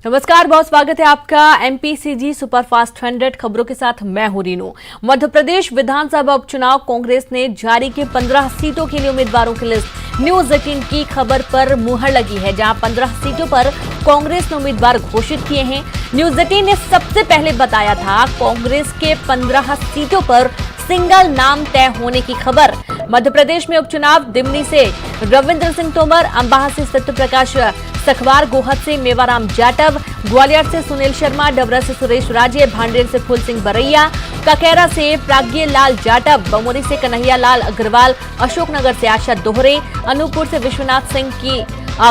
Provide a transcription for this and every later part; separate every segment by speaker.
Speaker 1: नमस्कार, बहुत स्वागत है आपका एमपीसीजी सुपरफास्ट 100 खबरों के साथ मैं हूं रीनू। मध्य प्रदेश विधानसभा उपचुनाव कांग्रेस ने जारी की 15 सीटों के लिए उम्मीदवारों की लिस्ट। न्यूज 18 की खबर पर मुहर लगी है, जहां 15 सीटों पर कांग्रेस ने उम्मीदवार घोषित किए हैं। न्यूज 18 ने सबसे पहले बताया था कांग्रेस के 15 सीटों पर सिंगल नाम तय होने की खबर। मध्य प्रदेश में उपचुनाव दिमनी से रविंद्र सिंह तोमर, अंबाह से सत्य प्रकाश सखवार, गोहद से मेवाराम जाटव, ग्वालियर से सुनील शर्मा, डबरा से सुरेश राजे, भांडेर से फूल सिंह बरैया, ककेरा से प्राज्ञ लाल जाटव, बमोरी से कन्हैया लाल अग्रवाल, अशोकनगर से आशा दोहरे, अनूपपुर से विश्वनाथ सिंह की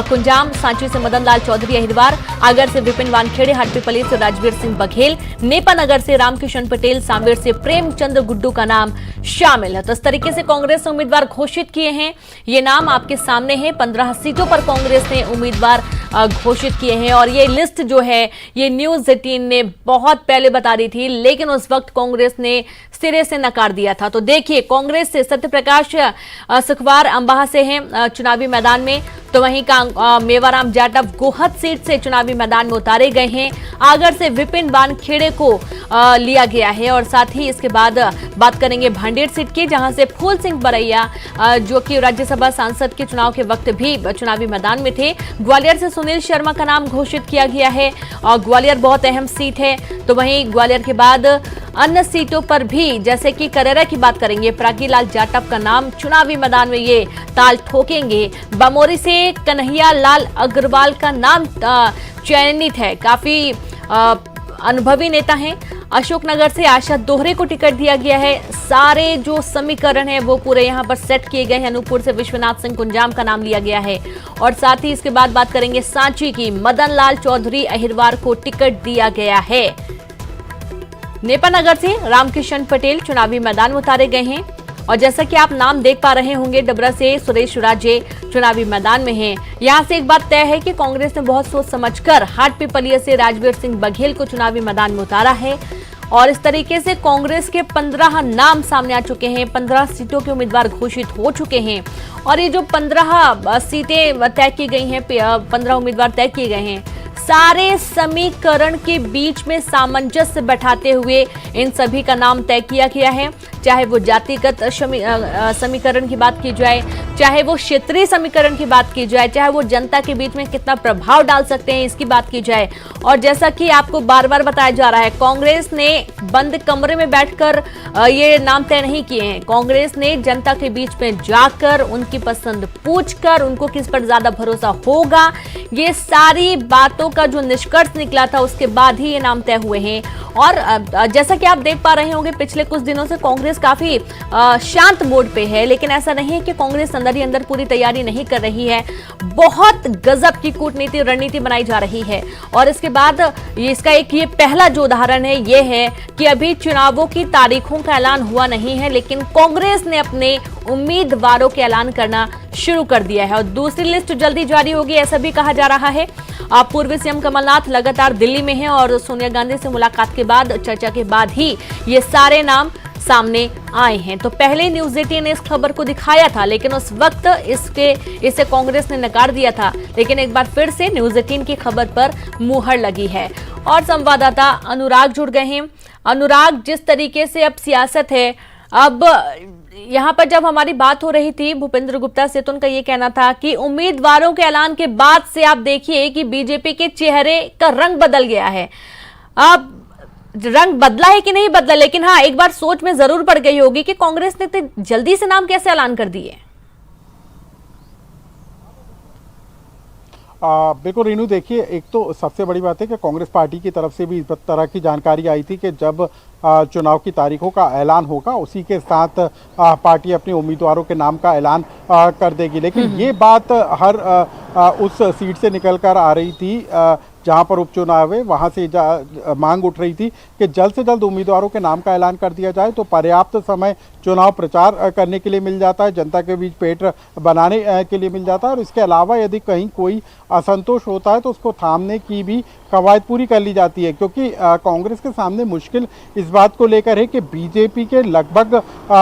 Speaker 1: कुंजाम, सांची से मदन लाल चौधरी अहिरवार, आगर से विपिन वानखेड़े, हट्टीपली से राजवीर सिंह बघेल, नेपानगर से रामकिशन पटेल, सांवेर से प्रेमचंद गुड्डू का नाम शामिल है। तो इस तरीके से कांग्रेस ने उम्मीदवार घोषित किए हैं। ये नाम आपके सामने है। 15 सीटों पर कांग्रेस ने उम्मीदवार घोषित किए हैं और ये लिस्ट जो है ये न्यूज 18 ने बहुत पहले बता दी थी, लेकिन उस वक्त कांग्रेस ने सिरे से नकार दिया था। तो देखिए, कांग्रेस से सत्य प्रकाश सखवार अंबाह से हैं चुनावी मैदान में, तो वहीं मेवाराम जाटव गोहद सीट से चुनावी मैदान में उतारे गए हैं। आगर से विपिन वानखेड़े को लिया गया है और साथ ही इसके बाद बात करेंगे भांडेर सीट की, जहां से फूल सिंह बरैया जो कि राज्यसभा सांसद के चुनाव के वक्त भी चुनावी मैदान में थे। ग्वालियर से सुनील शर्मा का नाम घोषित किया गया है और ग्वालियर बहुत अहम सीट है। तो वहीं ग्वालियर के बाद अन्य सीटों पर भी, जैसे कि करेरा की बात करेंगे, प्राज्ञ लाल जाटव का नाम चुनावी मैदान में ये ताल ठोकेंगे। बमोरी से कन्हैया लाल अग्रवाल का नाम चयनित है, काफी अनुभवी नेता हैं। अशोकनगर से आशा दोहरे को टिकट दिया गया है। सारे जो समीकरण है वो पूरे यहाँ पर सेट किए गए हैं। अनूपपुर से विश्वनाथ सिंह कुंजाम का नाम लिया गया है और साथ ही इसके बाद बात करेंगे सांची की, मदन लाल चौधरी अहिरवार को टिकट दिया गया है। नेपानगर से रामकिशन पटेल चुनावी मैदान में उतारे गए हैं और जैसा कि आप नाम देख पा रहे होंगे, डबरा से सुरेश राजे चुनावी मैदान में हैं। यहां से एक बात तय है कि कांग्रेस ने बहुत सोच समझकर हाटपिपलिया से राजवीर सिंह बघेल को चुनावी मैदान में उतारा है और इस तरीके से कांग्रेस के 15 नाम सामने आ चुके हैं। 15 सीटों के उम्मीदवार घोषित हो चुके हैं और ये जो 15 सीटें तय की गई हैं, 15 उम्मीदवार तय किए गए हैं, सारे समीकरण के बीच में सामंजस्य बैठाते हुए इन सभी का नाम तय किया गया है। चाहे वो जातिगत समीकरण की बात की जाए, चाहे वो क्षेत्रीय समीकरण की बात की जाए, चाहे वो जनता के बीच में कितना प्रभाव डाल सकते हैं इसकी बात की जाए। और जैसा कि आपको बार बार बताया जा रहा है, कांग्रेस ने बंद कमरे में बैठकर ये नाम तय नहीं किए हैं। कांग्रेस ने जनता के बीच में जाकर उनकी पसंद पूछकर उनको किस पर ज्यादा भरोसा होगा, ये सारी बातों का जो निष्कर्ष निकला था उसके बाद ही ये नाम तय हुए हैं। और जैसा कि आप देख पा रहे होंगे, पिछले कुछ दिनों से कांग्रेस काफी शांत मोड पे है, लेकिन ऐसा नहीं है कि कांग्रेस अंदर ही अंदर पूरी तैयारी नहीं कर रही है। बहुत गजब की कूटनीति रणनीति बनाई जा रही है और इसके बाद इसका एक ये पहला जो उदाहरण है ये है कि अभी चुनावों की तारीखों का ऐलान हुआ नहीं है, लेकिन कांग्रेस ने अपने उम्मीदवारों के ऐलान करना शुरू कर दिया है और दूसरी लिस्ट जल्दी जारी होगी, ऐसा भी कहा जा रहा है। पूर्व सीएम कमलनाथ लगातार दिल्ली में हैं और सोनिया गांधी से मुलाकात के बाद, चर्चा के बाद ही ये सारे नाम सामने आए हैं। तो पहले न्यूज 18 ने इस खबर को दिखाया था, लेकिन उस वक्त इसे कांग्रेस ने नकार दिया था, लेकिन एक बार फिर से न्यूज 18 की खबर पर मुहर लगी है। और संवाददाता अनुराग जुड़ गए हैं। अनुराग, जिस तरीके से अब सियासत है, अब यहाँ पर जब हमारी बात हो रही थी भूपेंद्र गुप्ता से, तो उनका ये कहना था कि उम्मीदवारों के ऐलान के बाद से आप देखिए कि बीजेपी के चेहरे का रंग बदल गया है। अब रंग बदला है कि नहीं बदला, लेकिन हाँ, एक बार सोच में जरूर पड़ गई होगी कि कांग्रेस ने तो जल्दी से नाम कैसे ऐलान कर दिए।
Speaker 2: बिल्कुल रीनू, देखिए, एक तो सबसे बड़ी बात है कि कांग्रेस पार्टी की तरफ से भी इस तरह की जानकारी आई थी कि जब चुनाव की तारीखों का ऐलान होगा उसी के साथ पार्टी अपने उम्मीदवारों के नाम का ऐलान कर देगी। लेकिन ये बात हर उस सीट से निकल कर आ रही थी जहां पर उपचुनाव है, वहां से मांग उठ रही थी कि जल्द से जल्द उम्मीदवारों के नाम का ऐलान कर दिया जाए, तो पर्याप्त समय चुनाव प्रचार करने के लिए मिल जाता है, जनता के बीच पेट बनाने के लिए मिल जाता है। और इसके अलावा यदि कहीं कोई असंतोष होता है तो उसको थामने की भी कवायद पूरी कर ली जाती है, क्योंकि कांग्रेस के सामने मुश्किल इस बात को लेकर है कि बीजेपी के लगभग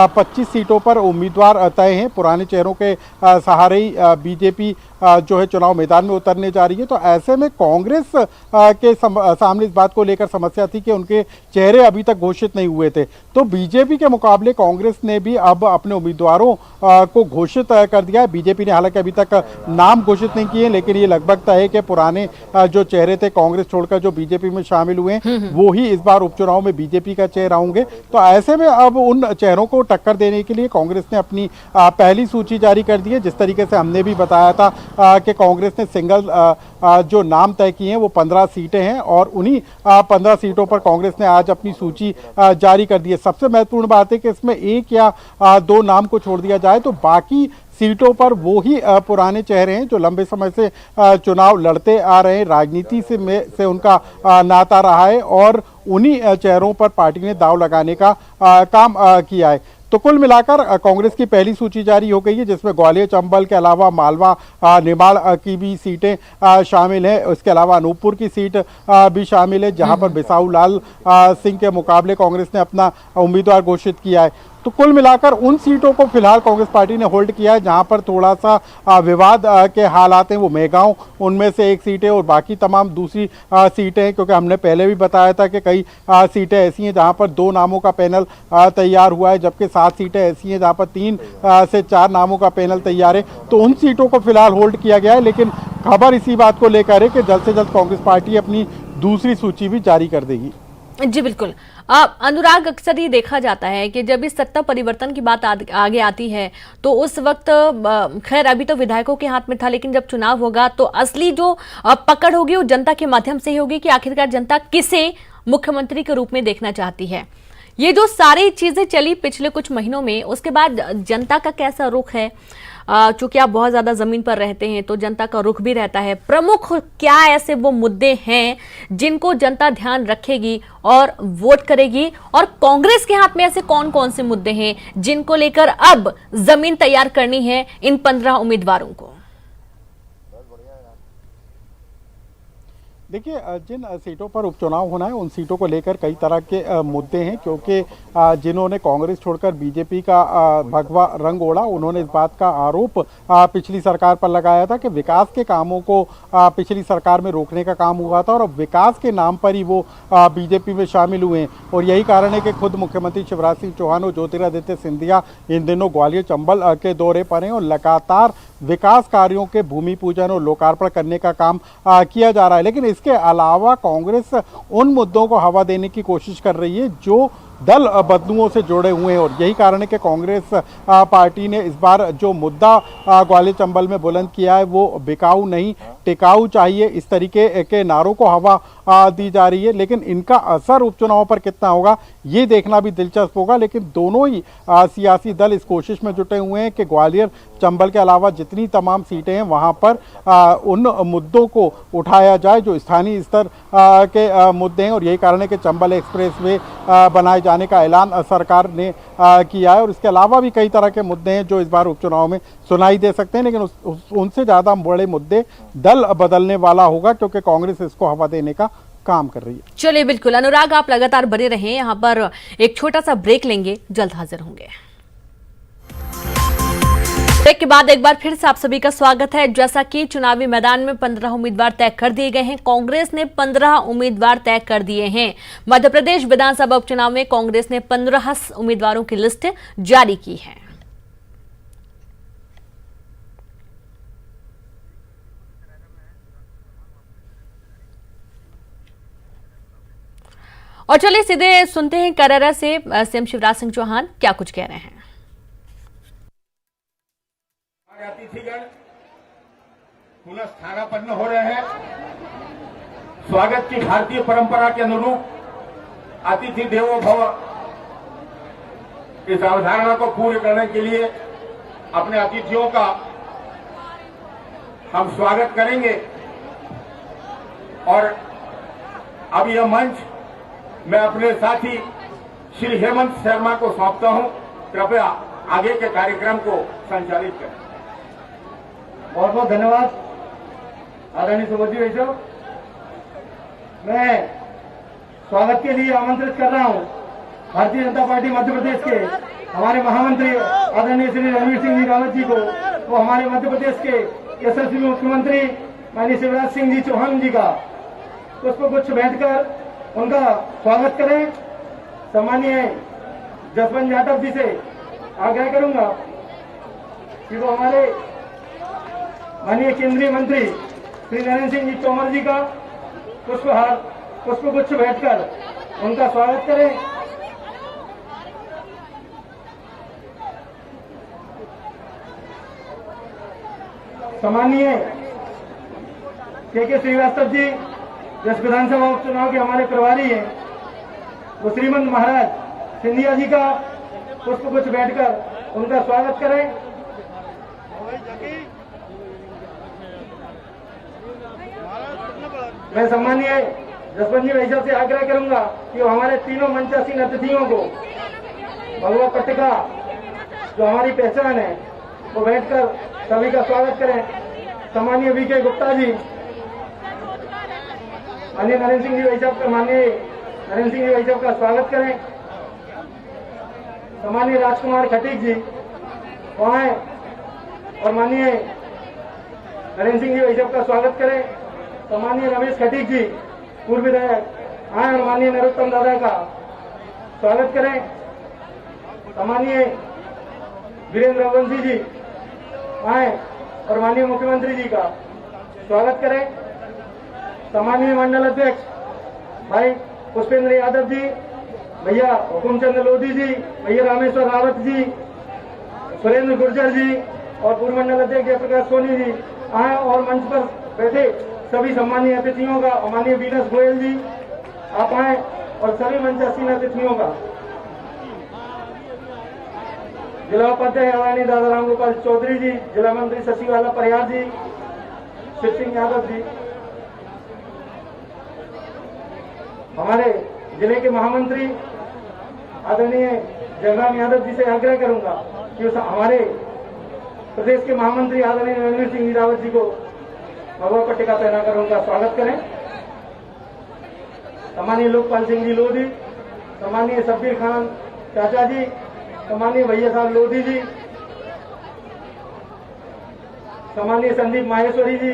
Speaker 2: 25 सीटों पर उम्मीदवार तय हैं। पुराने चेहरों के सहारे ही बीजेपी जो है चुनाव मैदान में उतरने जा रही है। तो ऐसे में कांग्रेस के सामने इस बात को लेकर समस्या थी कि उनके चेहरे अभी तक घोषित नहीं हुए थे। तो बीजेपी के मुकाबले कांग्रेस ने भी अब अपने उम्मीदवारों को घोषित कर दिया है। बीजेपी ने हालांकि अभी तक नाम घोषित नहीं किए, लेकिन ये लगभग तय है कि पुराने जो चेहरे थे कांग्रेस छोड़कर जो बीजेपी में शामिल हुए वो ही इस बार उपचुनाव में बीजेपी का चेहरा होंगे। तो ऐसे में अब उन चेहरों को टक्कर देने के लिए कांग्रेस ने अपनी पहली सूची जारी कर दी है। जिस तरीके से हमने भी बताया था कि कांग्रेस ने सिंगल जो नाम तय किए हैं वो 15 सीटें हैं और उन्हीं 15 सीटों पर कांग्रेस ने आज अपनी सूची जारी कर दी है। सबसे महत्वपूर्ण बात है कि इसमें एक या दो नाम को छोड़ दिया जाए तो बाकी सीटों पर वो ही पुराने चेहरे हैं जो लंबे समय से चुनाव लड़ते आ रहे हैं, राजनीति से उनका नाता रहा है और उन्हीं चेहरों पर पार्टी ने दांव लगाने का काम किया है। तो कुल मिलाकर कांग्रेस की पहली सूची जारी हो गई है, जिसमें ग्वालियर चंबल के अलावा मालवा निमाड़ की भी सीटें शामिल हैं। इसके अलावा अनूपपुर की सीट भी शामिल है, जहां पर बिसाऊ लाल सिंह के मुकाबले कांग्रेस ने अपना उम्मीदवार घोषित किया है। तो कुल मिलाकर उन सीटों को फिलहाल कांग्रेस पार्टी ने होल्ड किया है जहां पर थोड़ा सा विवाद के हालात हैं। वो मेगांव उनमें से एक सीट है और बाकी तमाम दूसरी सीटें हैं, क्योंकि हमने पहले भी बताया था कि कई सीटें ऐसी हैं जहां पर 2 नामों का पैनल तैयार हुआ है, जबकि 7 सीटें ऐसी हैं जहां पर 3 से 4 नामों का पैनल तैयार है। तो उन सीटों को फिलहाल होल्ड किया गया है, लेकिन खबर इसी बात को लेकर है कि जल्द से जल्द कांग्रेस पार्टी अपनी दूसरी सूची भी जारी कर देगी।
Speaker 1: जी बिल्कुल। अनुराग, अक्सर ये देखा जाता है कि जब इस सत्ता परिवर्तन की बात आगे आती है तो उस वक्त खैर अभी तो विधायकों के हाथ में था, लेकिन जब चुनाव होगा तो असली जो पकड़ होगी वो जनता के माध्यम से ही होगी कि आखिरकार जनता किसे मुख्यमंत्री के रूप में देखना चाहती है। ये जो सारी चीजें चली पिछले कुछ महीनों में, उसके बाद जनता का कैसा रुख है? चूंकि आप बहुत ज्यादा जमीन पर रहते हैं तो जनता का रुख भी रहता है। प्रमुख क्या ऐसे वो मुद्दे हैं जिनको जनता ध्यान रखेगी और वोट करेगी, और कांग्रेस के हाथ में ऐसे कौन कौन से मुद्दे हैं जिनको लेकर अब जमीन तैयार करनी है इन 15 उम्मीदवारों को?
Speaker 2: देखिए, जिन सीटों पर उपचुनाव होना है उन सीटों को लेकर कई तरह के मुद्दे हैं, क्योंकि जिन्होंने कांग्रेस छोड़कर बीजेपी का भगवा रंग ओढ़ा उन्होंने इस बात का आरोप पिछली सरकार पर लगाया था कि विकास के कामों को पिछली सरकार में रोकने का काम हुआ था और अब विकास के नाम पर ही वो बीजेपी में शामिल हुए हैं। और यही कारण है कि खुद मुख्यमंत्री शिवराज सिंह चौहान और ज्योतिरादित्य सिंधिया इन दिनों ग्वालियर चंबल के दौरे पर हैं और लगातार विकास कार्यों के भूमि पूजन और लोकार्पण करने का काम किया जा रहा है। लेकिन इसके अलावा कांग्रेस उन मुद्दों को हवा देने की कोशिश कर रही है जो दल बदलुओं से जुड़े हुए हैं, और यही कारण है कि कांग्रेस पार्टी ने इस बार जो मुद्दा ग्वालियर चंबल में बुलंद किया है वो बिकाऊ नहीं टिकाऊ चाहिए, इस तरीके के नारों को हवा दी जा रही है। लेकिन इनका असर उपचुनाव पर कितना होगा ये देखना भी दिलचस्प होगा। लेकिन दोनों ही सियासी दल इस कोशिश में जुटे हुए हैं कि ग्वालियर चंबल के अलावा जितनी तमाम सीटें हैं वहां पर उन मुद्दों को उठाया जाए जो स्थानीय स्तर के मुद्दे हैं। और यही कारण है कि चंबल एक्सप्रेस वे बनाए जाने का ऐलान सरकार ने किया है। और इसके अलावा भी कई तरह के मुद्दे हैं जो इस बार उपचुनाव में सुनाई दे सकते हैं, लेकिन उनसे ज़्यादा बड़े मुद्दे दल बदलने वाला होगा, क्योंकि कांग्रेस इसको हवा देने का काम कर रही है।
Speaker 1: चलिए बिल्कुल अनुराग, आप लगातार बने रहें। यहाँ पर एक छोटा सा ब्रेक लेंगे, जल्द हाजिर होंगे। ब्रेक के बाद एक बार फिर से आप सभी का स्वागत है। जैसा कि चुनावी मैदान में 15 उम्मीदवार तय कर दिए गए हैं, कांग्रेस ने 15 उम्मीदवार तय कर दिए हैं। मध्य प्रदेश विधानसभा उपचुनाव में कांग्रेस ने 15 उम्मीदवारों की लिस्ट जारी की है। और चलिए सीधे सुनते हैं कररा से सीएम शिवराज सिंह चौहान क्या कुछ कह रहे हैं।
Speaker 3: अतिथिगण पुनः स्थानापन्न हो रहे हैं। स्वागत की भारतीय परंपरा के अनुरूप अतिथि देवो भव इस अवधारणा को पूर्ण करने के लिए अपने अतिथियों का हम स्वागत करेंगे। और अब यह मंच मैं अपने साथी श्री हेमंत शर्मा को सौंपता हूं। कृपया आगे के कार्यक्रम को संचालित करें।
Speaker 4: बहुत बहुत धन्यवाद आदरणीय सुब्रत भाई साहब। मैं स्वागत के लिए आमंत्रित कर रहा हूं भारतीय जनता पार्टी मध्य प्रदेश के हमारे महामंत्री आदरणीय श्री रणवीर सिंह जी रावत जी को, वो हमारे मध्य प्रदेश के यशस्वी मुख्यमंत्री माननीय शिवराज सिंह जी चौहान जी का पुष्पगुच्छ भेंट कर उनका स्वागत करें। सम्मानीय जसवंत यादव जी से आग्रह करूंगा कि वो हमारे माननीय केंद्रीय मंत्री श्री नरेंद्र सिंह जी तोमर जी का पुष्पगुच्छ भेंट कर उनका स्वागत करें। सम्मानीय के श्रीवास्तव जी जिस विधानसभा उपचुनाव के हमारे प्रभारी हैं, वो श्रीमंत महाराज सिंधिया जी का पुष्पगुच्छ भेंट कर उनका स्वागत करें। मैं सम्मानीय जसवंत जी भाई साहब से आग्रह करूंगा कि वो हमारे तीनों मंचासीन अतिथियों को भगवा पट्टिका जो हमारी पहचान है वो बैठकर सभी का स्वागत करें। सम्मानीय वीके गुप्ता जी, माननीय नरेंद्र सिंह जी भाई साहब का स्वागत करें। सम्मानीय राजकुमार खटीक जी वहाँ हैं और माननीय नरेंद्र सिंह जी भाई साहब का स्वागत करें। सम्मानीय रमेश खटीक जी पूर्व विधायक आए और माननीय नरोत्तम दादा का स्वागत करें। सम्मानीय वीरेंद्र रघुवंशी जी आए और माननीय मुख्यमंत्री जी का स्वागत करें। सम्मानीय मंडल अध्यक्ष भाई पुष्पेंद्र यादव जी, भैया हुकुमचंद लोधी जी, भैया रामेश्वर रावत जी, सुरेंद्र गुर्जर जी और पूर्व मंडल अध्यक्ष जयप्रकाश सोनी जी आए और मंच पर बैठे सभी सम्मानीय अतिथियों का, माननीय वीनस गोयल जी आप आए और सभी मंचासीन अतिथियों का, जिला उपाध्याय आदरणीय दादा राम गोपाल चौधरी जी, जिला मंत्री शशिवाला परिहार जी, शिव सिंह यादव जी, हमारे जिले के महामंत्री आदरणीय जयराम यादव जी से आग्रह करूंगा कि हमारे प्रदेश के महामंत्री आदरणीय रणवीर सिंह रावत जी को भगवा पट्टिका पहनाकर उनका स्वागत करें। सम्मानीय लोकपाल सिंह जी लोधी, सम्मानीय शब्बीर खान चाचा जी, सम्मानीय भैया साहब लोधी जी, सम्मानीय संदीप माहेश्वरी जी,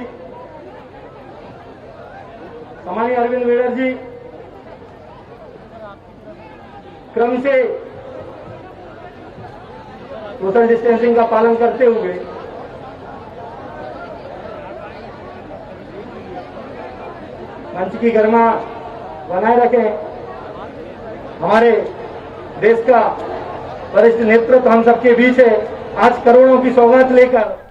Speaker 4: सम्मानीय अरविंद वेड़र जी, क्रम से सोशल डिस्टेंसिंग का पालन करते हुए मंच की गरिमा बनाए रखें। हमारे देश का वरिष्ठ नेतृत्व हम सबके बीच है, आज करोड़ों की सौगात लेकर।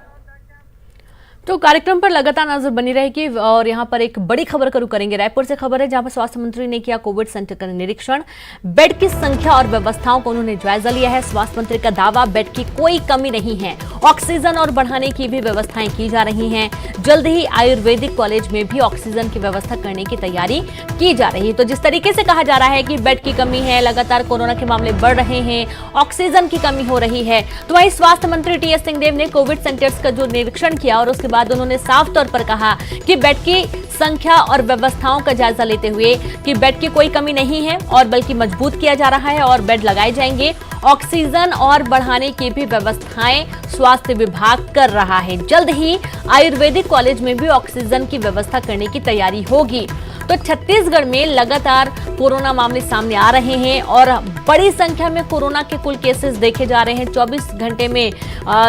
Speaker 1: तो कार्यक्रम पर लगातार नजर बनी रहेगी और यहाँ पर एक बड़ी खबर शुरू करेंगे। रायपुर से खबर है जहां पर स्वास्थ्य मंत्री ने किया कोविड सेंटर का निरीक्षण। बेड की संख्या और व्यवस्थाओं को उन्होंने जायजा लिया है। स्वास्थ्य मंत्री का दावा, बेड की कोई कमी नहीं है, ऑक्सीजन और बढ़ाने की भी व्यवस्थाएं की जा रही हैं। जल्द ही आयुर्वेदिक कॉलेज में भी ऑक्सीजन की व्यवस्था करने की तैयारी की जा रही है। तो जिस तरीके से कहा जा रहा है कि बेड की कमी है, लगातार कोरोना के मामले बढ़ रहे हैं, ऑक्सीजन की कमी हो रही है, तो वहीं स्वास्थ्य मंत्री टीएस सिंहदेव ने कोविड सेंटर्स का जो निरीक्षण किया और उसके बाद उन्होंने साफ तौर पर कहा कि बेड की संख्या और व्यवस्थाओं का जायजा लेते हुए कि बेड की कोई कमी नहीं है और बल्कि मजबूत किया जा रहा है और बेड लगाए जाएंगे। ऑक्सीजन और बढ़ाने की भी व्यवस्थाएं स्वास्थ्य विभाग कर रहा है। जल्द ही आयुर्वेदिक कॉलेज में भी ऑक्सीजन की व्यवस्था करने की तैयारी होगी। तो छत्तीसगढ़ में लगातार कोरोना मामले सामने आ रहे हैं और बड़ी संख्या में कोरोना के कुल केसेस देखे जा रहे हैं। 24 घंटे में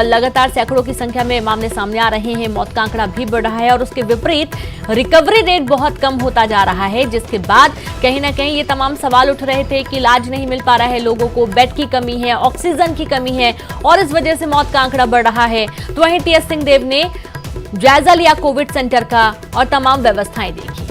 Speaker 1: लगातार सैकड़ों की संख्या में मामले सामने आ रहे हैं। मौत का आंकड़ा भी बढ़ रहा है और उसके विपरीत रिकवरी रेट बहुत कम होता जा रहा है, जिसके बाद कहीं ना कहीं ये तमाम सवाल उठ रहे थे कि इलाज नहीं मिल पा रहा है लोगों को, बेड की कमी है, ऑक्सीजन की कमी है और इस वजह से मौत का आंकड़ा बढ़ रहा है। तो वहीं टीएस सिंहदेव ने जायजा लिया कोविड सेंटर का और तमाम व्यवस्थाएं देखी।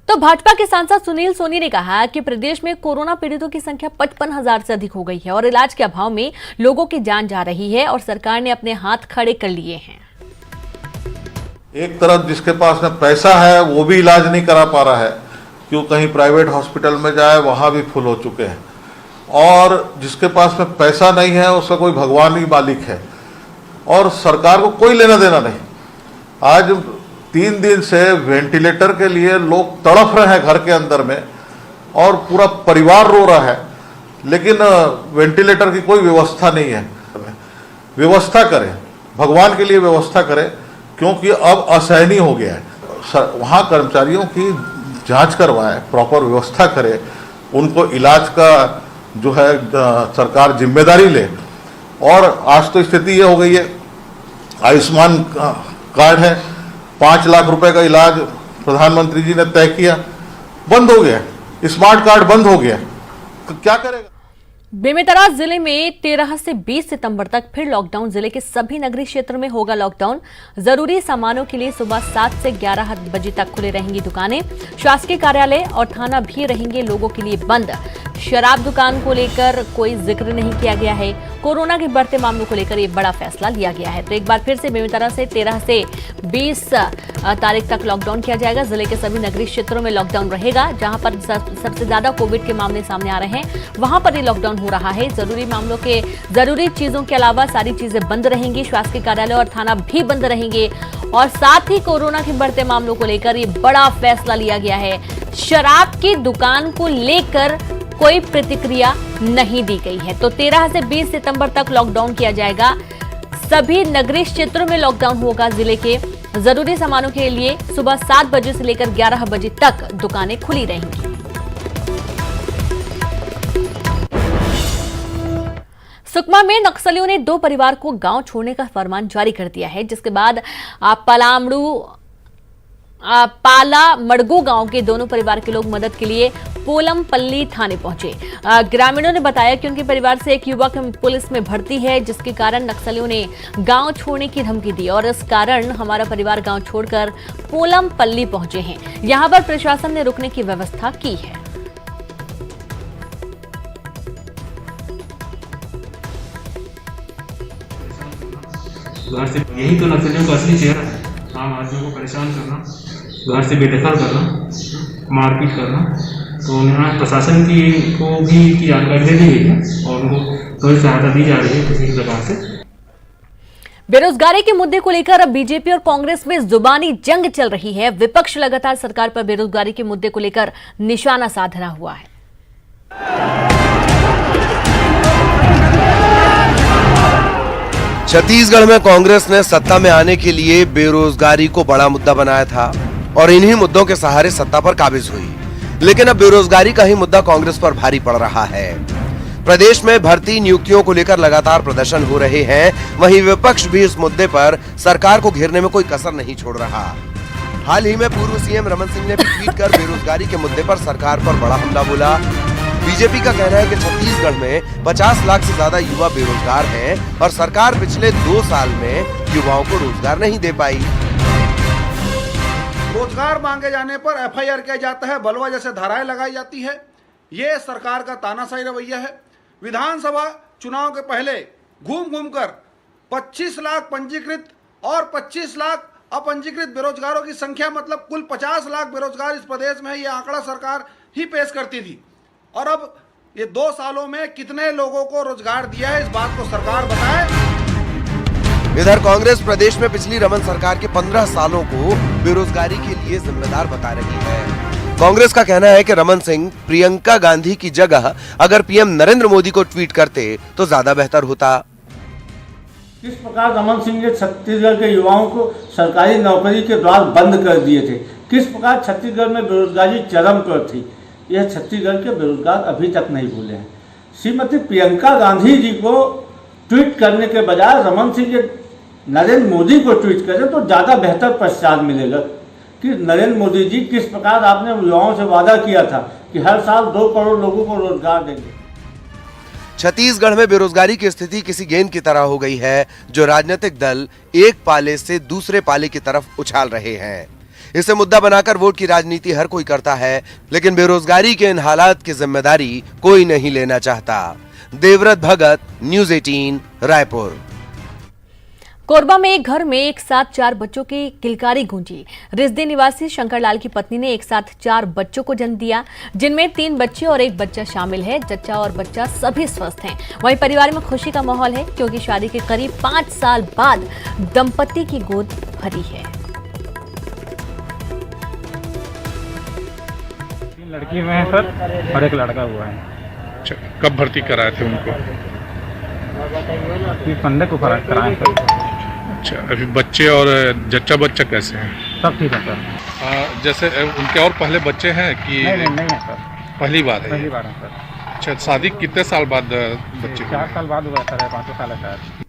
Speaker 1: तो भाजपा के सांसद सुनील सोनी ने कहा कि प्रदेश में कोरोना पीड़ितों की संख्या 55,000 से अधिक हो गई है और इलाज के अभाव में लोगों की जान जा रही है और सरकार ने अपने हाथ खड़े कर लिए हैं।
Speaker 5: एक तरफ जिसके पास में पैसा है वो भी इलाज नहीं करा पा रहा है, क्यों कहीं प्राइवेट हॉस्पिटल में जाए वहाँ भी फुल हो चुके हैं, और जिसके पास में पैसा नहीं है उसका कोई भगवान ही मालिक है, और सरकार को कोई लेना देना नहीं। आज 3 दिन से वेंटिलेटर के लिए लोग तड़फ रहे हैं घर के अंदर में, और पूरा परिवार रो रहा है, लेकिन वेंटिलेटर की कोई व्यवस्था नहीं है। व्यवस्था करें, भगवान के लिए व्यवस्था करें, क्योंकि अब असहनीय हो गया है। वहाँ कर्मचारियों की जांच करवाएं, प्रॉपर व्यवस्था करें, उनको इलाज का जो है सरकार जिम्मेदारी ले। और आज तो स्थिति ये हो गई है, आयुष्मान कार्ड है, 5 लाख रुपए का इलाज प्रधानमंत्री जी ने तय किया, बंद हो गया, स्मार्ट कार्ड बंद हो गया, तो क्या करेगा?
Speaker 1: बेमेतरा जिले में 13 से 20 सितंबर तक फिर लॉकडाउन। जिले के सभी नगरीय क्षेत्रों में होगा लॉकडाउन। जरूरी सामानों के लिए सुबह 7 से 11 बजे तक खुले रहेंगी दुकानें। शासकीय कार्यालय और थाना भी रहेंगे लोगों के लिए बंद। शराब दुकान को लेकर कोई जिक्र नहीं किया गया है। कोरोना के बढ़ते मामलों को लेकर ये बड़ा फैसला लिया गया है। तो एक बार फिर से बेमेतरा से 13 से 20 तारीख तक लॉकडाउन किया जाएगा। जिले के सभी नगरीय क्षेत्रों में लॉकडाउन रहेगा। जहां पर सबसे ज्यादा कोविड के मामले सामने आ रहे हैं वहां पर ये लॉकडाउन हो रहा है। जरूरी चीजों के अलावा सारी चीजें बंद रहेंगी। शासकीय कार्यालय और थाना भी बंद रहेंगे। और साथ ही कोरोना के बढ़ते मामलों को लेकर ये बड़ा फैसला लिया गया है। शराब की दुकान को लेकर कोई प्रतिक्रिया नहीं दी गई है। तो 13 से 20 सितंबर तक लॉकडाउन किया जाएगा। सभी नगरीय क्षेत्रों में लॉकडाउन होगा। जिले के जरूरी सामानों के लिए सुबह 7 बजे से लेकर 11 बजे तक दुकानें खुली रहेंगी। सुकमा में नक्सलियों ने 2 परिवार को गांव छोड़ने का फरमान जारी कर दिया है, जिसके बाद पाला मड़गू गांव के दोनों परिवार के लोग मदद के लिए पोलमपल्ली थाने पहुंचे। ग्रामीणों ने बताया कि उनके परिवार से एक युवक पुलिस में भर्ती है, जिसके कारण नक्सलियों ने गांव छोड़ने की धमकी दी और इस कारण हमारा परिवार गांव छोड़कर पोलमपल्ली पहुंचे हैं। यहां पर प्रशासन ने रुकने की व्यवस्था की है।
Speaker 6: घर से यही तो नक्सलियों का असली चेहरा है, आम आदमियों को परेशान करना, घर से बेदखल करना, मारपीट करना। तो यहाँ प्रशासन को भी की जानकारी दे दी गई है और उनको थोड़ी सहायता दी जा रही है किसी प्रकार से।
Speaker 1: बेरोजगारी के मुद्दे को लेकर अब बीजेपी और कांग्रेस में जुबानी जंग चल रही है। विपक्ष लगातार सरकार पर बेरोजगारी के मुद्दे को लेकर निशाना साधा हुआ है।
Speaker 7: छत्तीसगढ़ में कांग्रेस ने सत्ता में आने के लिए बेरोजगारी को बड़ा मुद्दा बनाया था और इन्हीं मुद्दों के सहारे सत्ता पर काबिज हुई। लेकिन अब बेरोजगारी का ही मुद्दा कांग्रेस पर भारी पड़ रहा है। प्रदेश में भर्ती नियुक्तियों को लेकर लगातार प्रदर्शन हो रहे हैं। वहीं विपक्ष भी इस मुद्दे पर सरकार को घेरने में कोई कसर नहीं छोड़ रहा। हाल ही में पूर्व सीएम रमन सिंह ने भी ट्वीट कर बेरोजगारी के मुद्दे पर सरकार पर बड़ा हमला बोला। बीजेपी का कहना है कि छत्तीसगढ़ में 50 लाख से ज्यादा युवा बेरोजगार हैं और सरकार पिछले 2 साल में युवाओं को रोजगार नहीं दे पाई।
Speaker 8: रोजगार मांगे जाने पर एफआईआर किया जाता है, बलवा जैसे धाराएं लगाई जाती है। ये सरकार का तानाशाही रवैया है। विधानसभा चुनाव के पहले घूम घूम कर 25 लाख पंजीकृत और 25 लाख अपंजीकृत बेरोजगारों की संख्या, मतलब कुल 50 लाख बेरोजगार इस प्रदेश में है, ये आंकड़ा सरकार ही पेश करती थी। और अब ये 2 सालों में कितने लोगों को रोजगार दिया है, इस बात को सरकार बताए।
Speaker 7: इधर कांग्रेस प्रदेश में पिछली रमन सरकार के 15 सालों को बेरोजगारी के लिए जिम्मेदार बता रही है। कांग्रेस का कहना है कि रमन सिंह प्रियंका गांधी की जगह अगर पीएम नरेंद्र मोदी को ट्वीट करते तो ज्यादा बेहतर होता।
Speaker 4: किस प्रकार रमन सिंह ने छत्तीसगढ़ के युवाओं को सरकारी नौकरी के द्वार बंद कर दिए थे, किस प्रकार छत्तीसगढ़ में बेरोजगारी चरम पर थी, यह छत्तीसगढ़ के बेरोजगार अभी तक नहीं भूले हैं। श्रीमती प्रियंका गांधी जी को ट्वीट करने के बजाय रमन सिंह के नरेंद्र मोदी को ट्वीट करें तो ज़्यादा बेहतर पश्चात मिलेगा कि नरेंद्र मोदी जी किस प्रकार आपने युवाओं से वादा किया था कि हर साल 2 करोड़ लोगों को रोजगार देंगे।
Speaker 7: छत्तीसगढ़ में बेरोजगारी की स्थिति किसी गेंद की तरह हो गई है, जो राजनीतिक दल एक पाले से दूसरे पाले की तरफ उछाल रहे हैं। इसे मुद्दा बनाकर वोट की राजनीति हर कोई करता है, लेकिन बेरोजगारी के इन हालात की जिम्मेदारी कोई नहीं लेना चाहता। देवव्रत भगत, न्यूज़ 18, रायपुर।
Speaker 1: कोरबा में एक घर में एक साथ 4 बच्चों की किलकारी गूंजी। रिजदी निवासी शंकर लाल की पत्नी ने एक साथ 4 बच्चों को जन्म दिया, जिनमें 3 बच्चे और एक बच्चा शामिल है। जच्चा और बच्चा सभी स्वस्थ हैं। वहीं परिवार में खुशी का माहौल है, क्योंकि शादी के करीब 5 साल बाद दंपति की गोद भरी है।
Speaker 9: 3 लड़की में है सर और एक लड़का हुआ है।
Speaker 10: अच्छा, कब भर्ती कराए थे उनको?
Speaker 9: संडे को कराए सर।
Speaker 10: अच्छा, अभी बच्चे और जच्चा बच्चा कैसे हैं?
Speaker 9: सब ठीक है सर।
Speaker 10: जैसे उनके और पहले बच्चे हैं कि
Speaker 9: नहीं है सर,
Speaker 10: पहली बार है?
Speaker 9: पहली बार है सर।
Speaker 10: अच्छा, शादी कितने साल बाद बच्चे?
Speaker 9: 4 साल बाद हुआ सर, 5 साल है सर।